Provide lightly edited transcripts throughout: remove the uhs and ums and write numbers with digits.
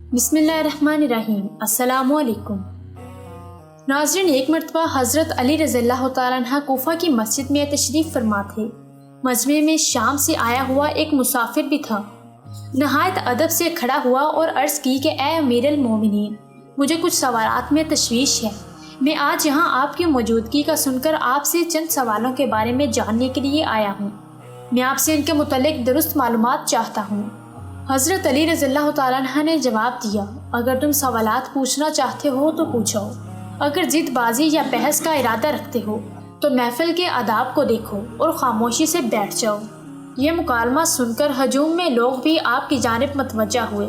بسم اللہ الرحمن الرحیم۔ السلام علیکم ناظرین، ایک مرتبہ حضرت علی رضی اللہ تعالیٰ عنہ کوفہ کی مسجد میں تشریف فرما تھے۔ مجمع میں شام سے آیا ہوا ایک مسافر بھی تھا۔ نہایت ادب سے کھڑا ہوا اور عرض کی کہ اے امیر المومنین، مجھے کچھ سوالات میں تشویش ہے۔ میں آج یہاں آپ کی موجودگی کا سن کر آپ سے چند سوالوں کے بارے میں جاننے کے لیے آیا ہوں۔ میں آپ سے ان کے متعلق درست معلومات چاہتا ہوں۔ حضرت علی رضی اللہ تعالیٰ عنہ نے جواب دیا، اگر تم سوالات پوچھنا چاہتے ہو تو پوچھو، اگر ضد بازی یا بحث کا ارادہ رکھتے ہو تو محفل کے آداب کو دیکھو اور خاموشی سے بیٹھ جاؤ۔ یہ مکالمہ سن کر ہجوم میں لوگ بھی آپ کی جانب متوجہ ہوئے۔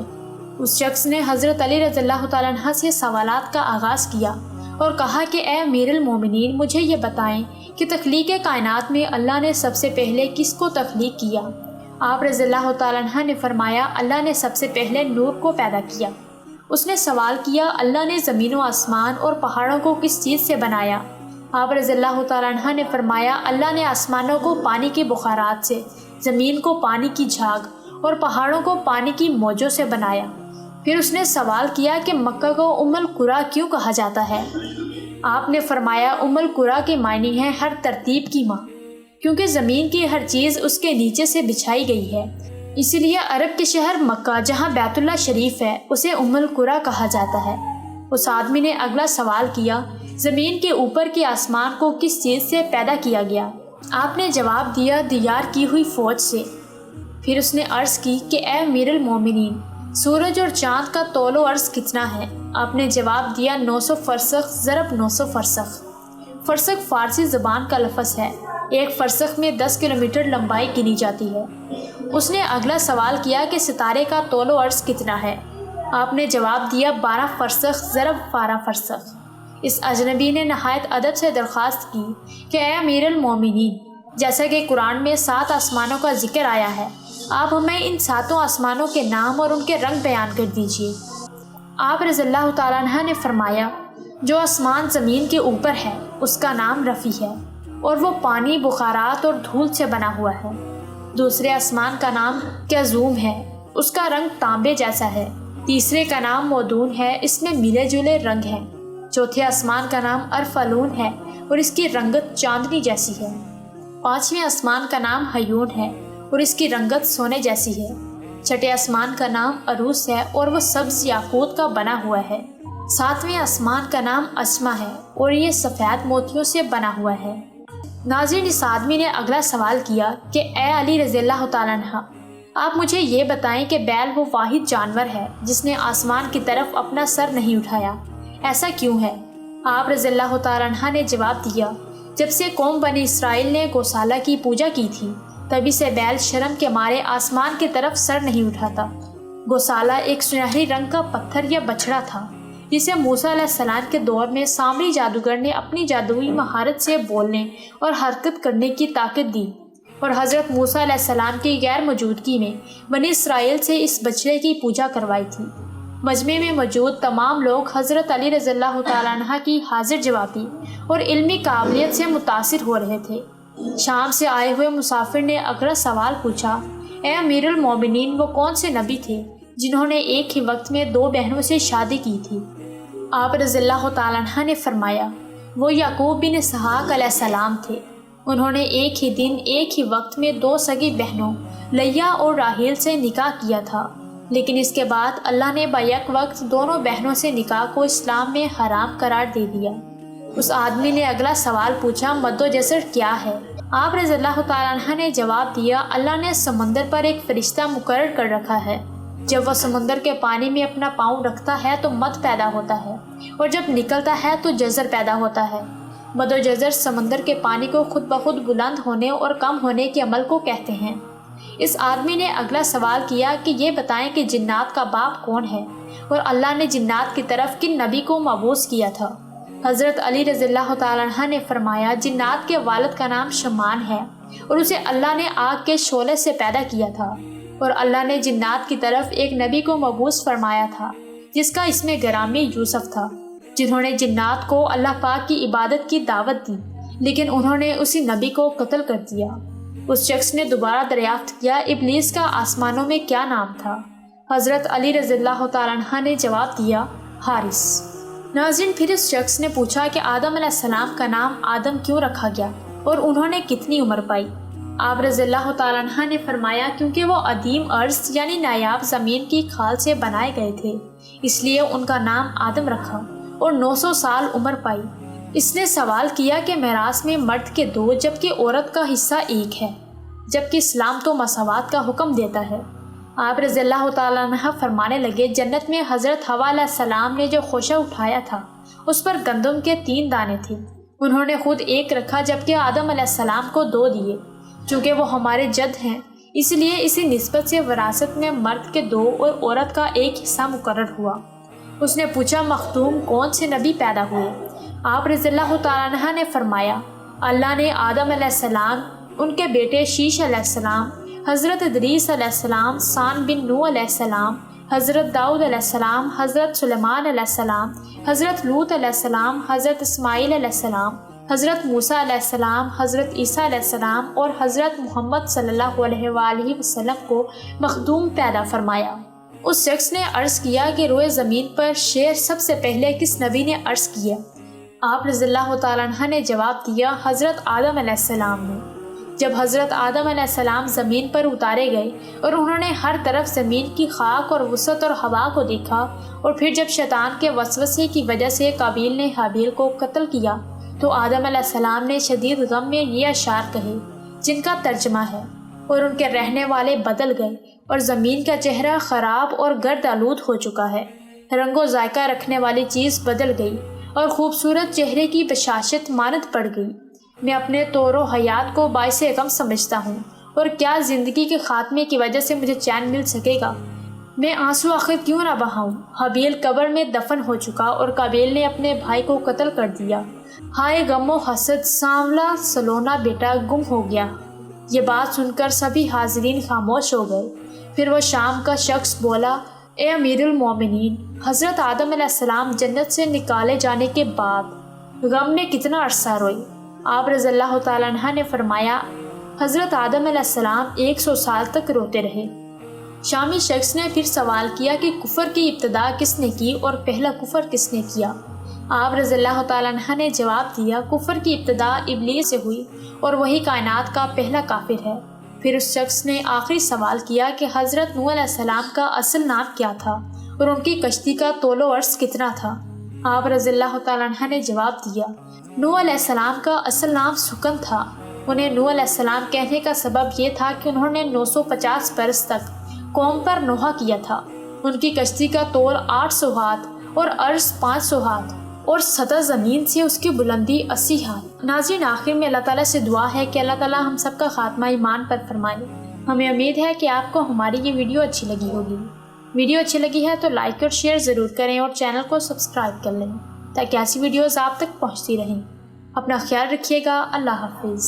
اس شخص نے حضرت علی رضی اللہ تعالیٰ عنہ سے سوالات کا آغاز کیا اور کہا کہ اے امیر المومنین، مجھے یہ بتائیں کہ تخلیق کائنات میں اللہ نے سب سے پہلے کس کو تخلیق کیا؟ آپ رضی اللہ تعالیٰ عنہ نے فرمایا، اللہ نے سب سے پہلے نور کو پیدا کیا۔ اس نے سوال کیا، اللہ نے زمین و آسمان اور پہاڑوں کو کس چیز سے بنایا؟ آپ رضی اللہ تعالیٰ عنہ نے فرمایا، اللہ نے آسمانوں کو پانی کے بخارات سے، زمین کو پانی کی جھاگ اور پہاڑوں کو پانی کی موجوں سے بنایا۔ پھر اس نے سوال کیا کہ مکہ کو ام القریٰ کیوں کہا جاتا ہے؟ آپ نے فرمایا، ام القریٰ کے معنی ہے ہر ترتیب کی ماں، کیونکہ زمین کی ہر چیز اس کے نیچے سے بچھائی گئی ہے، اسی لیے عرب کے شہر مکہ جہاں بیت اللہ شریف ہے اسے ام القریٰ کہا جاتا ہے۔ اس آدمی نے اگلا سوال کیا، زمین کے اوپر کے آسمان کو کس چیز سے پیدا کیا گیا؟ آپ نے جواب دیا، تیار کی ہوئی فوج سے۔ پھر اس نے عرض کی کہ اے امیر المومنین، سورج اور چاند کا طول و عرض کتنا ہے؟ آپ نے جواب دیا، 900 فرسخ ضرب 900 فرسخ۔ فرسخ فارسی زبان کا لفظ ہے، ایک فرسخ میں 10 کلومیٹر لمبائی گنی جاتی ہے۔ اس نے اگلا سوال کیا کہ ستارے کا طول و عرض کتنا ہے؟ آپ نے جواب دیا، 12 فرسخ ضرب 12 فرسخ۔ اس اجنبی نے نہایت ادب سے درخواست کی کہ اے امیر المومنین، جیسا کہ قرآن میں 7 آسمانوں کا ذکر آیا ہے، آپ ہمیں ان 7 آسمانوں کے نام اور ان کے رنگ بیان کر دیجیے۔ آپ رضی اللہ تعالیٰ عنہ نے فرمایا، جو آسمان زمین کے اوپر ہے اس کا نام رفیع ہے اور وہ پانی، بخارات اور دھول سے بنا ہوا ہے۔ دوسرے آسمان کا نام کیزوم ہے، اس کا رنگ تانبے جیسا ہے۔ تیسرے کا نام مودون ہے، اس میں ملے جلے رنگ ہیں۔ چوتھے آسمان کا نام ارفلون ہے اور اس کی رنگت چاندنی جیسی ہے۔ پانچویں آسمان کا نام ہیون ہے اور اس کی رنگت سونے جیسی ہے۔ چھٹے آسمان کا نام عروس ہے اور وہ سبز یاقوت کا بنا ہوا ہے۔ ساتویں آسمان کا نام اسما ہے اور یہ سفید موتیوں سے بنا ہوا ہے۔ ناظرین، اس آدمی نے اگلا سوال کیا کہ اے علی رضی اللہ تعالیٰ عنہ، آپ مجھے یہ بتائیں کہ بیل وہ واحد جانور ہے جس نے آسمان کی طرف اپنا سر نہیں اٹھایا، ایسا کیوں ہے؟ آپ رضی اللہ تعالیٰ عنہ نے جواب دیا، جب سے قوم بنی اسرائیل نے گوسالہ کی پوجا کی تھی تبھی سے بیل شرم کے مارے آسمان کی طرف سر نہیں اٹھاتا۔ گوسالہ ایک سنہری رنگ کا پتھر یا بچڑا تھا جسے موسیٰ علیہ السلام کے دور میں سامری جادوگر نے اپنی جادوئی مہارت سے بولنے اور حرکت کرنے کی طاقت دی، اور حضرت موسیٰ علیہ السلام کی غیر موجودگی میں بنی اسرائیل سے اس بچڑے کی پوجا کروائی تھی۔ مجمع میں موجود تمام لوگ حضرت علی رضی اللہ تعالیٰ عنہ کی حاضر جوابی اور علمی قابلیت سے متاثر ہو رہے تھے۔ شام سے آئے ہوئے مسافر نے اگلا سوال پوچھا، اے امیر المومنین، وہ کون سے نبی تھے جنہوں نے ایک ہی وقت میں 2 بہنوں سے شادی کی تھی؟ آپ رضی اللہ تعالیٰ عنہ نے فرمایا، وہ یعقوب بن اسحاق علیہ السلام تھے۔ انہوں نے ایک ہی دن ایک ہی وقت میں 2 سگی بہنوں لیا اور راحیل سے نکاح کیا تھا، لیکن اس کے بعد اللہ نے بیک وقت دونوں بہنوں سے نکاح کو اسلام میں حرام قرار دے دیا۔ اس آدمی نے اگلا سوال پوچھا، مد و جزر کیا ہے؟ آپ رضی اللہ تعالیٰ عنہ نے جواب دیا، اللہ نے سمندر پر ایک فرشتہ مقرر کر رکھا ہے، جب وہ سمندر کے پانی میں اپنا پاؤں رکھتا ہے تو مد پیدا ہوتا ہے اور جب نکلتا ہے تو جزر پیدا ہوتا ہے۔ مد و جزر سمندر کے پانی کو خود بخود بلند ہونے اور کم ہونے کے عمل کو کہتے ہیں۔ اس آدمی نے اگلا سوال کیا کہ یہ بتائیں کہ جنات کا باپ کون ہے اور اللہ نے جنات کی طرف کن نبی کو مبعوث کیا تھا؟ حضرت علی رضی اللہ تعالیٰ عنہ نے فرمایا، جنات کے والد کا نام شمان ہے اور اسے اللہ نے آگ کے شعلے سے پیدا کیا تھا، اور اللہ نے جنات کی طرف ایک نبی کو مبعوث فرمایا تھا جس کا اسم گرامی یوسف تھا، جنہوں نے جنات کو اللہ پاک کی عبادت کی دعوت دی، لیکن انہوں نے اسی نبی کو قتل کر دیا۔ اس شخص نے دوبارہ دریافت کیا، ابلیس کا آسمانوں میں کیا نام تھا؟ حضرت علی رضی اللہ تعالیٰ عنہ نے جواب دیا، حارث۔ ناظرین، پھر اس شخص نے پوچھا کہ آدم علیہ السلام کا نام آدم کیوں رکھا گیا اور انہوں نے کتنی عمر پائی؟ آپ رضی اللہ تعالیٰ عنہ نے فرمایا کیونکہ وہ عدیم ارض یعنی نایاب زمین کی کھال سے بنائے گئے تھے، اس لیے ان کا نام آدم رکھا اور 900 سال عمر پائی۔ اس نے سوال کیا کہ میراث میں مرد کے 2 جبکہ عورت کا حصہ 1 ہے، جبکہ اسلام تو مساوات کا حکم دیتا ہے۔ آپ رضی اللہ تعالیٰ عنہ فرمانے لگے، جنت میں حضرت حوا علیہ السلام نے جو خوشہ اٹھایا تھا اس پر گندم کے 3 دانے تھے، انہوں نے خود 1 رکھا جبکہ آدم علیہ السلام کو 2 دیے۔ چونکہ وہ ہمارے جد ہیں اس لیے اسی نسبت سے وراثت میں مرد کے 2 اور عورت کا 1 حصہ مقرر ہوا۔ اس نے پوچھا، مخدوم کون سے نبی پیدا ہوئے؟ آپ رضی اللہ تعالیٰ عنہ نے فرمایا، اللہ نے آدم علیہ السلام، ان کے بیٹے شیش علیہ السلام، حضرت ادریس علیہ السلام، سان بن نوح علیہ السلام، حضرت داؤد علیہ السلام، حضرت سلیمان علیہ السلام، حضرت لوط علیہ السلام، حضرت اسماعیل علیہ السلام، حضرت موسیٰ علیہ السلام، حضرت عیسیٰ علیہ السلام اور حضرت محمد صلی اللہ علیہ وآلہ وسلم کو مخدوم پیدا فرمایا۔ اس شخص نے عرض کیا کہ روئے زمین پر شعر سب سے پہلے کس نبی نے عرض کیا؟ آپ رضی اللہ تعالیٰ عنہ نے جواب دیا، حضرت آدم علیہ السلام نے۔ جب حضرت آدم علیہ السلام زمین پر اتارے گئے اور انہوں نے ہر طرف زمین کی خاک اور وسعت اور ہوا کو دیکھا، اور پھر جب شیطان کے وسوسے کی وجہ سے قابیل نے حابیل کو قتل کیا تو آدم علیہ السلام نے شدید غم میں یہ اشعار کہے جن کا ترجمہ ہے، اور ان کے رہنے والے بدل گئے اور زمین کا چہرہ خراب اور گرد آلود ہو چکا ہے، رنگ و ذائقہ رکھنے والی چیز بدل گئی اور خوبصورت چہرے کی بشاشت مانند پڑ گئی۔ میں اپنے طور و حیات کو باعث غم سمجھتا ہوں، اور کیا زندگی کے خاتمے کی وجہ سے مجھے چین مل سکے گا؟ میں آنسو آخر کیوں نہ بہاؤں؟ حابیل قبر میں دفن ہو چکا اور قابیل نے اپنے بھائی کو قتل کر دیا۔ ہائے غم و حسد، سانولا سلونا بیٹا گم ہو گیا۔ یہ بات سن کر سبھی حاضرین خاموش ہو گئے۔ پھر وہ شام کا شخص بولا، اے امیر المومنین، حضرت آدم علیہ السلام جنت سے نکالے جانے کے بعد غم میں کتنا عرصہ روئے؟ آپ رضی اللہ تعالیٰ عنہ نے فرمایا، حضرت آدم علیہ السلام 100 سال تک روتے رہے۔ شامی شخص نے پھر سوال کیا کہ کفر کی ابتدا کس نے کی اور پہلا کفر کس نے کیا؟ آپ رضی اللہ تعالیٰ عنہ نے جواب دیا، کفر کی ابتدا ابلیس سے ہوئی اور وہی کائنات کا پہلا کافر ہے۔ پھر اس شخص نے آخری سوال کیا کہ حضرت نوح علیہ السلام کا اصل نام کیا تھا اور ان کی کشتی کا طول و عرض کتنا تھا؟ آپ رضی اللہ تعالیٰ عنہ نے جواب دیا، نوح علیہ السلام کا اصل نام سکن تھا۔ انہیں نوح علیہ السلام کہنے کا سبب یہ تھا کہ انہوں نے 950 برس تک قوم پر نوحہ کیا تھا۔ ان کی کشتی کا طول 800 ہاتھ اور عرض 500 ہاتھ اور سطح زمین سے اس کی بلندی 80 ہاتھ۔ ناظرین، آخر میں اللہ تعالیٰ سے دعا ہے کہ اللہ تعالیٰ ہم سب کا خاتمہ ایمان پر فرمائے۔ ہمیں امید ہے کہ آپ کو ہماری یہ ویڈیو اچھی لگی ہوگی۔ ویڈیو اچھی لگی ہے تو لائک اور شیئر ضرور کریں اور چینل کو سبسکرائب کر لیں تاکہ ایسی ویڈیوز آپ تک پہنچتی رہیں۔ اپنا خیال رکھیے گا۔ اللہ حافظ۔